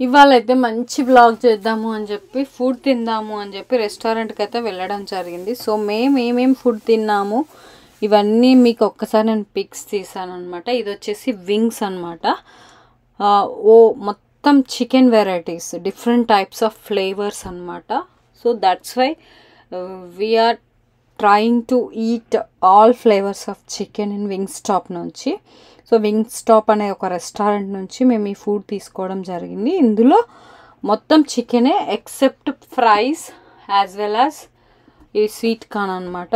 ఇవాళైతే మంచి వ్లాగ్ చేద్దాము అని చెప్పి ఫుడ్ తిందాము అని చెప్పి రెస్టారెంట్కి అయితే వెళ్ళడం జరిగింది. సో మేము ఏమేమి ఫుడ్ తిన్నాము ఇవన్నీ మీకు ఒక్కసారి నేను పిక్స్ తీసాను అనమాట. ఇది వచ్చేసి వింగ్స్ అనమాట. మొత్తం chicken varieties, different types of flavours అనమాట. So that's why we're trying to eat all flavours of chicken in Wingstop నుంచి. సో వింగ్ స్టాప్ అనే ఒక రెస్టారెంట్ నుంచి మేము ఈ ఫుడ్ తీసుకోవడం జరిగింది. ఇందులో మొత్తం చికెనే except fries as well as ఈ స్వీట్ కార్న్ అనమాట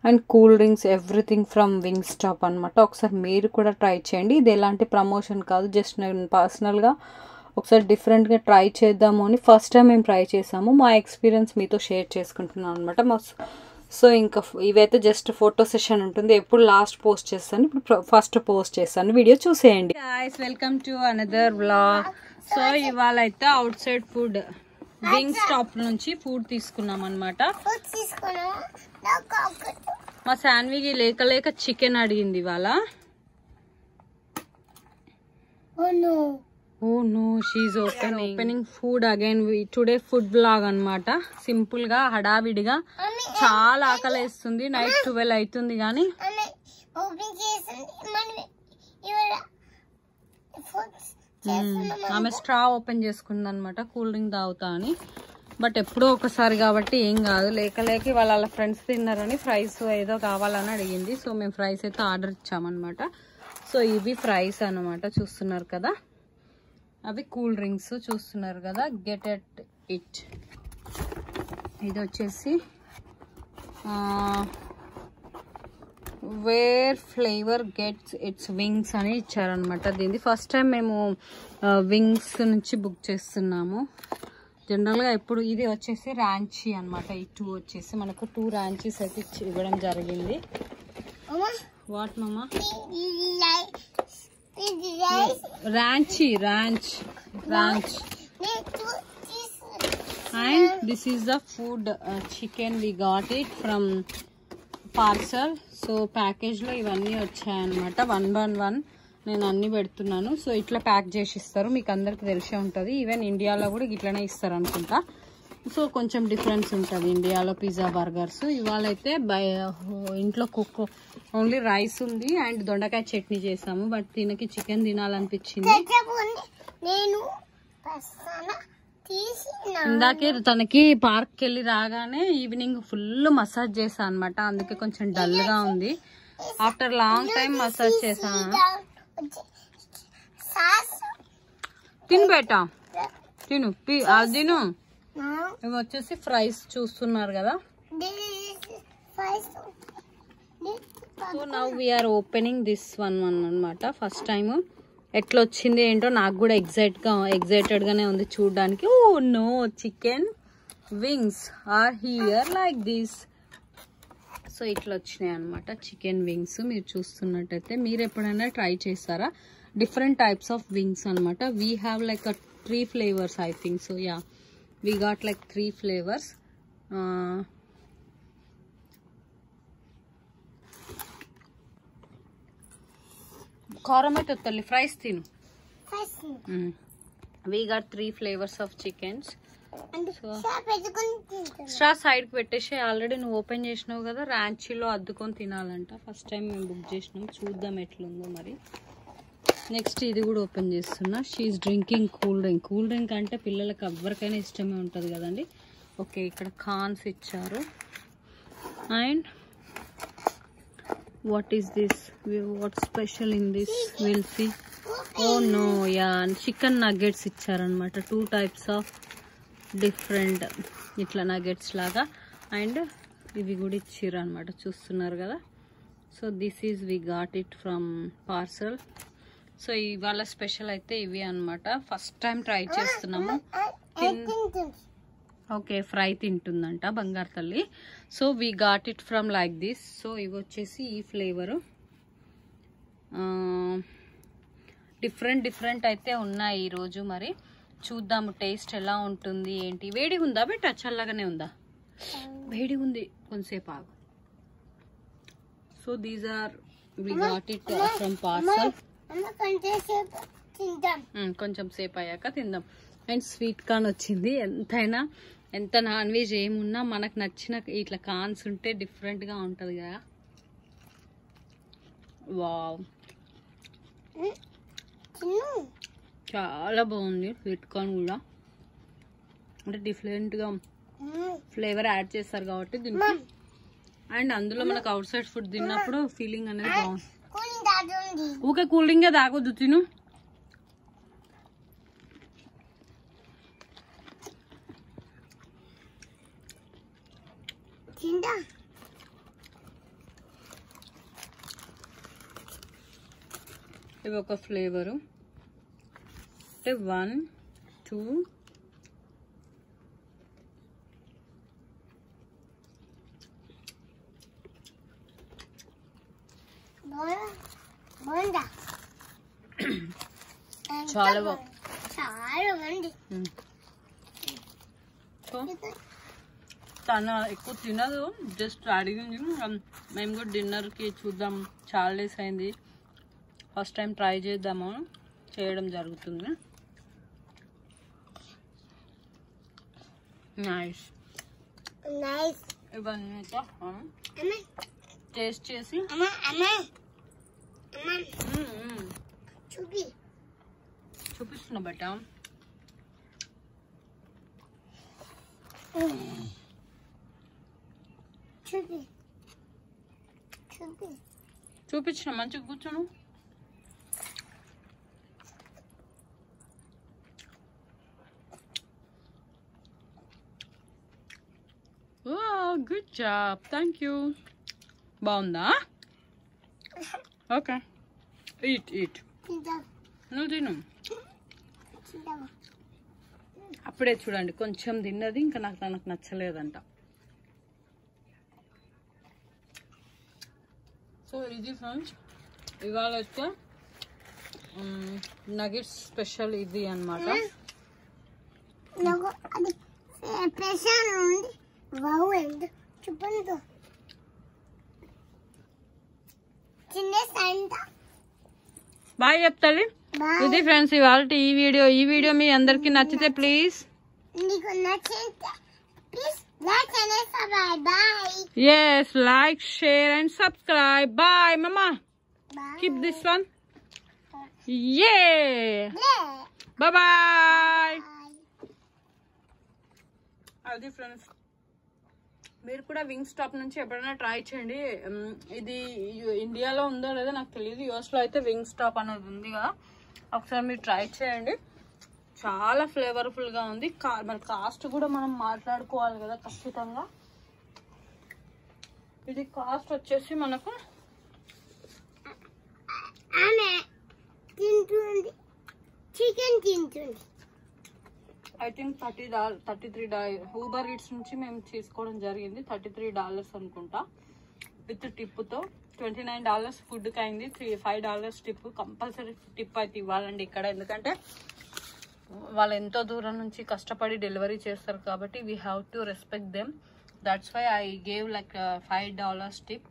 and cool drinks, everything from Wingstop అనమాట. ఒకసారి మీరు కూడా ట్రై చేయండి. ఇది ఎలాంటి ప్రమోషన్ కాదు, జస్ట్ నేను పర్సనల్గా ఒకసారి డిఫరెంట్గా ట్రై చేద్దాము అని ఫస్ట్ టైం మేము ట్రై చేసాము. మా ఎక్స్పీరియన్స్ మీతో షేర్ చేసుకుంటున్నాను అనమాట. సో ఇంకా ఇవైతే జస్ట్ ఫోటో సెషన్ ఉంటుంది. ఎప్పుడు లాస్ట్ పోస్ట్ చేస్తాను, ఇప్పుడు ఫస్ట్ పోస్ట్ చేస్తాను. వీడియో చూసేయండి. Guys, welcome to another vlog. So ఇవాళ అయితే out side food wing stop నుంచి ఫుడ్ తీసుకున్నాం అనమాట. మా శాన్వికి లేక లేక చికెన్ అడిగింది ఇవాళ. Oh no, she's opening food again. Today food vlog అనమాట. సింపుల్ గా హడావిడిగా చాలా ఆకలి వేస్తుంది. నైట్ 12 అవుతుంది కానీ ఆమె స్ట్రా ఓపెన్ చేసుకుంది అనమాట కూల్ డ్రింక్ తాగుతా అని. బట్ ఎప్పుడో ఒకసారి కాబట్టి ఏం కాదు. లేక లేక వాళ్ళ ఫ్రెండ్స్ తిన్నారని ఫ్రైస్ ఏదో కావాలని అడిగింది. సో మేము ఫ్రైస్ అయితే ఆర్డర్ ఇచ్చామన్నమాట. సో ఇవి ఫ్రైస్ అనమాట, చూస్తున్నారు కదా. అవి కూల్ డ్రింక్స్ చూస్తున్నారు కదా, గెట్ ఎట్ ఇట్. ఇది వచ్చేసి where flavour gets its wings అని ఇచ్చారనమాట. దీన్ని ఫస్ట్ టైం మేము వింగ్స్ నుంచి బుక్ చేస్తున్నాము. జనరల్గా ఎప్పుడు ఇది వచ్చేసి ర్యాంచీ అనమాట. ఈ 2 వచ్చేసి మనకు 2 ర్యాంచీస్ అయితే ఇవ్వడం జరిగింది. వాట్ మమ్మా? Ranchy, ranch. And this is the food chicken. We got it from parcel. So package లో ఇవన్నీ వచ్చాయన్నమాట. 1 by 1 నేను అన్ని పెడుతున్నాను. సో ఇట్లా ప్యాక్ చేసి ఇస్తారు, మీకు అందరికి తెలిసే ఉంటుంది. ఈవెన్ ఇండియాలో కూడా ఇట్లానే ఇస్తారు అనుకుంటా. సో కొంచెం డిఫరెన్స్ ఉంటుంది ఇండియాలో పిజ్జా బర్గర్స్. ఇవాళ అయితే ఇంట్లో కుక్ ఓన్లీ రైస్ ఉంది అండ్ దొండకాయ చట్నీ చేసాము. బట్ దీనికి చికెన్ తినాలనిపించింది. ఇందాకే తనకి పార్క్ వెళ్ళి రాగానే ఈవినింగ్ ఫుల్ మసాజ్ చేసా అనమాట. అందుకే కొంచెం డల్ గా ఉంది. ఆఫ్టర్ లాంగ్ టైం మసాజ్ చేసా. తిను బేటా, తిను తిను. ఇవి వచ్చేసి ఫ్రైస్ చూస్తున్నారు కదా. So now we're opening this one అనమాట. ఫస్ట్ టైం ఎట్లా వచ్చింది ఏంటో నాకు కూడా ఎగ్జైటెడ్ గానే ఉంది చూడడానికి. Oh no, chicken wings are here like this. So ఇట్లా వచ్చినాయి అనమాట చికెన్ వింగ్స్. మీరు చూస్తున్నట్టయితే మీరు ఎప్పుడైనా ట్రై చేస్తారా? డిఫరెంట్ టైప్స్ ఆఫ్ వింగ్స్ అనమాట. We have like 3 flavors I think. So yeah, we got like 3 flavors. కారం అయితే వస్తలే, ఫ్రైస్ తిను. We got 3 flavors of chickens. Straw side కి పెట్టేసి ఆల్రెడీ నువ్వు ఓపెన్ చేసినావు కదా. ర్యాంచీలో అద్దుకొని తినాలంట. ఫస్ట్ టైం మేము బుక్ చేసినాం, చూద్దాం ఎట్లుందో మరి. నెక్స్ట్ ఇది కూడా ఓపెన్ చేస్తున్నా. She is drinking cool drink. Cool drink అంటే పిల్లలకి ఎవరికైనా ఇష్టమే ఉంటుంది కదండి. ఓకే, ఇక్కడ కార్న్స్ ఇచ్చారు. And what is this? What special in this? Will see. Oh no, yeah, chicken nuggets ఇచ్చారనమాట. 2 types ఆఫ్ డిఫరెంట్ ఇట్లా నగెట్స్ లాగా. అండ్ ఇవి కూడా ఇచ్చారు అనమాట, చూస్తున్నారు కదా. So this is we got it from parcel. So ఇవాళ స్పెషల్ అయితే ఇవి అనమాట. ఫస్ట్ టైం ట్రై చేస్తున్నాము. ఓకే, ఫ్రై తింటుందంట బంగారు తల్లి. So we got it from like this. So ఇవి వచ్చేసి ఈ ఫ్లేవరు డిఫరెంట్ అయితే ఉన్నాయి ఈరోజు. మరి చూద్దాము టేస్ట్ ఎలా ఉంటుంది ఏంటి. వేడిగా ఉందా బెట్ట? చల్లగానే ఉందా? వేడిగా ఉంది, కొంతసేపు ఆగు. So these are we got it from parcel. కొంచెం సేపు అయ్యాక తిందాం. అండ్ స్వీట్ కార్న్ వచ్చింది. ఎంతైనా ఎంత నాన్ వెజ్ ఏమున్నా మనకు నచ్చిన ఇట్లా కార్న్స్ ఉంటే డిఫరెంట్గా ఉంటుంది కదా. వావ్, చాలా బాగుంది స్వీట్ కార్న్ కూడా. అంటే డిఫరెంట్గా ఫ్లేవర్ యాడ్ చేస్తారు కాబట్టి దీనికి. అండ్ అందులో మనకు అవుట్ సైడ్ ఫుడ్ తిన్నప్పుడు ఫీలింగ్ అనేది బాగుంది. ఊకే కూల్ డ్రింకే తాగొద్దు, తిను. ఇవి ఒక ఫ్లేవరు. అంటే 1 2 చాలా బాగుంది. తన ఎక్కువ తినదు, జస్ట్ అడిగింది. మేము కూడా డిన్నర్కి చూద్దాం, చాలా డేస్ అయింది, ఫస్ట్ టైం ట్రై చేద్దాము, చేయడం జరుగుతుంది. నైస్. ఇవన్నీ టేస్ట్ చేసి చూపిస్తున్నా బట్ట. చూపించిన మంచిగా కూర్చోను. Good job, thank you. బాగుందా? Okay, eat eat. నువ్వు తిను. అప్పుడే చూడండి కొంచెం తిన్నది, ఇంకా నాకు నచ్చలేదంట. సో ఇది ఫ్రెండ్స్, ఇవాళ అయితే నగెట్స్ స్పెషల్ ఇది అన్నమాట. బాయ్ చెప్తాలి. ఇది ఫ్రెండ్స్ ఇవాళ ఈ వీడియో మీ అందరికి నచ్చితే please yes, like, share and subscribe. Bye mama. Keep this one. Yeah. Bye bye. అది ఫ్రెండ్స్, మీరు కూడా వింగ్ స్టాప్ నుంచి ఎప్పుడైనా ట్రై చేయండి. ఇది ఇండియాలో ఉందో లేదో నాకు తెలియదు, యూఎస్లో అయితే వింగ్ స్టాప్ అనేది ఉంది కదా, ఒకసారి మీరు ట్రై చేయండి. చాలా ఫ్లేవర్ఫుల్గా ఉంది. మన కాస్ట్ కూడా మనం మాట్లాడుకోవాలి కదా ఖచ్చితంగా. ఇది కాస్ట్ వచ్చేసి మనకు చికెన్ తింటుంది ఐ థింక్ $33. ఊబర్ ఈట్స్ నుంచి మేము తీసుకోవడం జరిగింది. $33 అనుకుంటా విత్ టిప్తో. $29 ఫుడ్కి అయింది. $5 టిప్. కంపల్సరీ టిప్ అయితే ఇవ్వాలండి ఇక్కడ, ఎందుకంటే వాళ్ళు ఎంతో దూరం నుంచి కష్టపడి డెలివరీ చేస్తారు కాబట్టి we have to respect them. That's why I gave like $5 tip.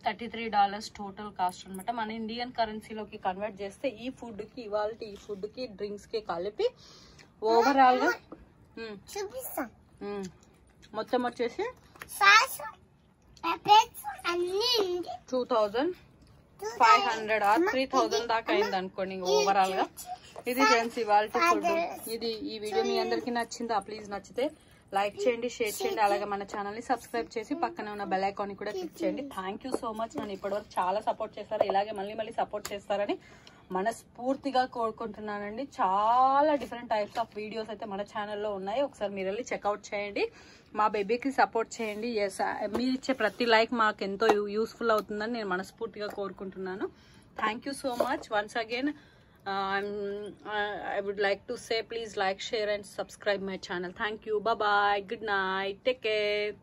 $33 total cost అనమాట. మన ఇండియన్ కరెన్సీలోకి కన్వర్ట్ చేస్తే ఈ ఫుడ్కి ఇవాళ ఈ ఫుడ్కి డ్రింక్స్కి కలిపి ఓవరాల్గా మొత్తం వచ్చేసి 2500 or 3000 దాకా అయింది అనుకోండి ఓవరాల్ గా. ఇది ఫ్రెండ్స్ ఇవాళ ఫుడ్. ఈ వీడియో మీ అందరికి నచ్చిందా? ప్లీజ్ నచ్చితే లైక్ చేయండి, షేర్ చేయండి, అలాగే మన ఛానల్ ని సబ్స్క్రైబ్ చేసి పక్కన ఉన్న బెల్ ఐకాన్ ని కూడా క్లిక్ చేయండి. Thank you so much. నన్ను ఇప్పటివరకు చాలా సపోర్ట్ చేస్తారు, ఇలాగే మళ్ళీ సపోర్ట్ చేస్తారని మనస్ఫూర్తిగా కోరుకుంటున్నానండి. చాలా డిఫరెంట్ టైప్స్ ఆఫ్ వీడియోస్ అయితే మన ఛానల్లో ఉన్నాయి, ఒకసారి మీరు వెళ్ళి చెక్అవుట్ చేయండి. మా బేబీకి సపోర్ట్ చేయండి. ఎస్, మీరు ఇచ్చే ప్రతి లైక్ మాకు ఎంతో యూస్ఫుల్ అవుతుందని నేను మనస్ఫూర్తిగా కోరుకుంటున్నాను. Thank you so much. Once again I would like to say please like, share and subscribe my channel. Thank you. Bye bye. Good night. Take care.